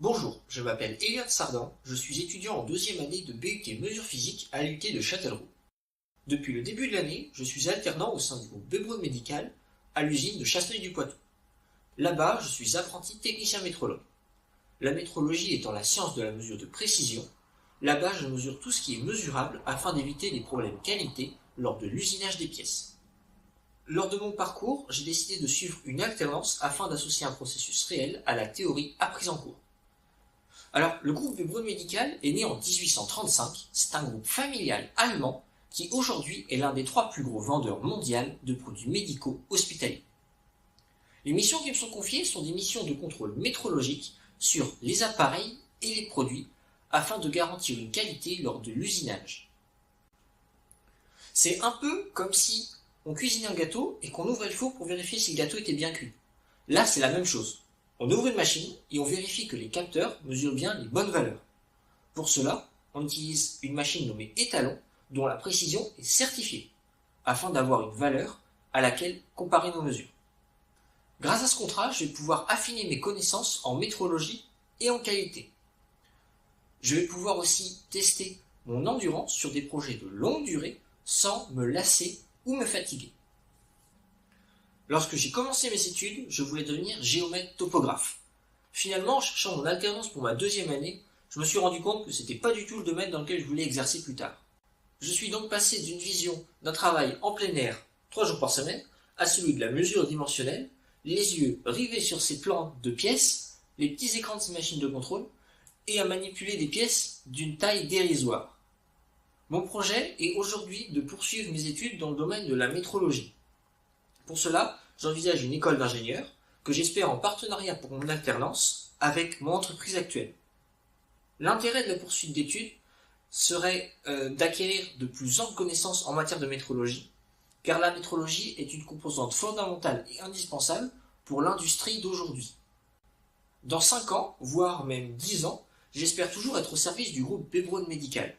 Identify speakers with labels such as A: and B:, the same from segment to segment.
A: Bonjour, je m'appelle Eliade Sardan, je suis étudiant en deuxième année de BUT Mesures Physiques à l'UT de Châtellerault. Depuis le début de l'année, je suis alternant au sein du groupe Bebreux Médical à l'usine de Chasseneuil-du-Poitou. Là-bas, je suis apprenti technicien métrologue. La métrologie étant la science de la mesure de précision, là-bas je mesure tout ce qui est mesurable afin d'éviter les problèmes qualité lors de l'usinage des pièces. Lors de mon parcours, j'ai décidé de suivre une alternance afin d'associer un processus réel à la théorie apprise en cours. Alors, le groupe Bebreux Médical est né en 1835, c'est un groupe familial allemand qui aujourd'hui est l'un des 3 plus gros vendeurs mondiaux de produits médicaux hospitaliers. Les missions qui me sont confiées sont des missions de contrôle métrologique sur les appareils et les produits afin de garantir une qualité lors de l'usinage. C'est un peu comme si on cuisinait un gâteau et qu'on ouvrait le four pour vérifier si le gâteau était bien cuit. Là, c'est la même chose. On ouvre une machine et on vérifie que les capteurs mesurent bien les bonnes valeurs. Pour cela, on utilise une machine nommée étalon dont la précision est certifiée, afin d'avoir une valeur à laquelle comparer nos mesures. Grâce à ce contrat, je vais pouvoir affiner mes connaissances en métrologie et en qualité. Je vais pouvoir aussi tester mon endurance sur des projets de longue durée sans me lasser ou me fatiguer. Lorsque j'ai commencé mes études, je voulais devenir géomètre topographe. Finalement, en cherchant mon alternance pour ma deuxième année, je me suis rendu compte que c'était pas du tout le domaine dans lequel je voulais exercer plus tard. Je suis donc passé d'une vision d'un travail en plein air, 3 jours par semaine, à celui de la mesure dimensionnelle, les yeux rivés sur ces plans de pièces, les petits écrans de ces machines de contrôle, et à manipuler des pièces d'une taille dérisoire. Mon projet est aujourd'hui de poursuivre mes études dans le domaine de la métrologie. Pour cela, j'envisage une école d'ingénieur que j'espère en partenariat pour mon alternance avec mon entreprise actuelle. L'intérêt de la poursuite d'études serait d'acquérir de plus amples connaissances en matière de métrologie, car la métrologie est une composante fondamentale et indispensable pour l'industrie d'aujourd'hui. Dans 5 ans, voire même 10 ans, j'espère toujours être au service du groupe Bebreux Médical.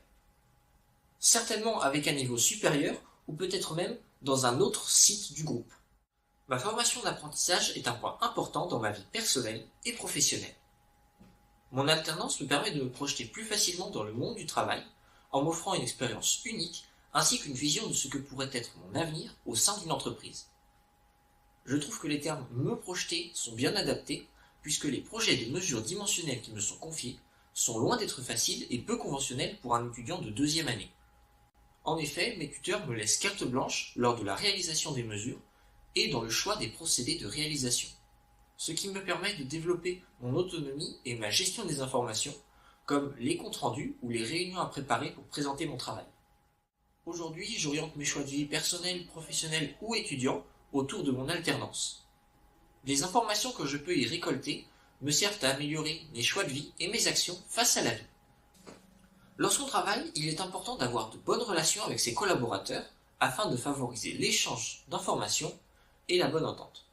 A: Certainement avec un niveau supérieur, ou peut-être même dans un autre site du groupe. Ma formation d'apprentissage est un point important dans ma vie personnelle et professionnelle. Mon alternance me permet de me projeter plus facilement dans le monde du travail, en m'offrant une expérience unique, ainsi qu'une vision de ce que pourrait être mon avenir au sein d'une entreprise. Je trouve que les termes « me projeter » sont bien adaptés, puisque les projets de mesure dimensionnelle qui me sont confiés sont loin d'être faciles et peu conventionnels pour un étudiant de deuxième année. En effet, mes tuteurs me laissent carte blanche lors de la réalisation des mesures et dans le choix des procédés de réalisation, ce qui me permet de développer mon autonomie et ma gestion des informations, comme les comptes rendus ou les réunions à préparer pour présenter mon travail. Aujourd'hui, j'oriente mes choix de vie personnels, professionnels ou étudiants autour de mon alternance. Les informations que je peux y récolter me servent à améliorer mes choix de vie et mes actions face à la vie. Lorsqu'on travaille, il est important d'avoir de bonnes relations avec ses collaborateurs afin de favoriser l'échange d'informations et la bonne entente.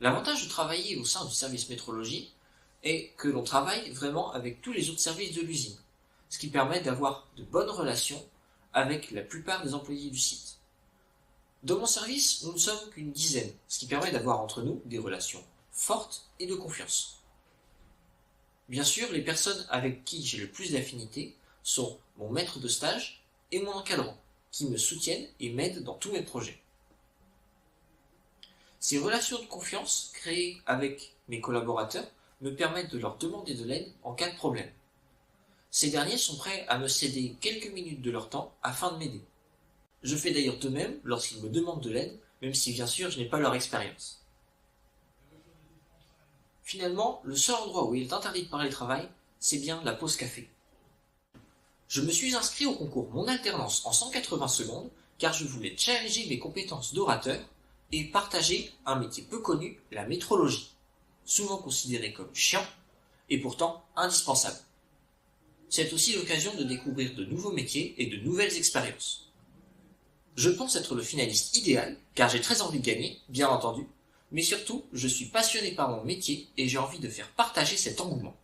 A: L'avantage de travailler au sein du service métrologie est que l'on travaille vraiment avec tous les autres services de l'usine, ce qui permet d'avoir de bonnes relations avec la plupart des employés du site. Dans mon service, nous ne sommes qu'une dizaine, ce qui permet d'avoir entre nous des relations fortes et de confiance. Bien sûr, les personnes avec qui j'ai le plus d'affinité sont mon maître de stage et mon encadrant, qui me soutiennent et m'aident dans tous mes projets. Ces relations de confiance créées avec mes collaborateurs me permettent de leur demander de l'aide en cas de problème. Ces derniers sont prêts à me céder quelques minutes de leur temps afin de m'aider. Je fais d'ailleurs de même lorsqu'ils me demandent de l'aide, même si bien sûr je n'ai pas leur expérience. Finalement, le seul endroit où il est interdit de parler travail, c'est bien la pause café. Je me suis inscrit au concours Mon Alternance en 180 secondes car je voulais challenger mes compétences d'orateur et partager un métier peu connu, la métrologie, souvent considéré comme chiant et pourtant indispensable. C'est aussi l'occasion de découvrir de nouveaux métiers et de nouvelles expériences. Je pense être le finaliste idéal car j'ai très envie de gagner, bien entendu, mais surtout, je suis passionné par mon métier et j'ai envie de faire partager cet engouement.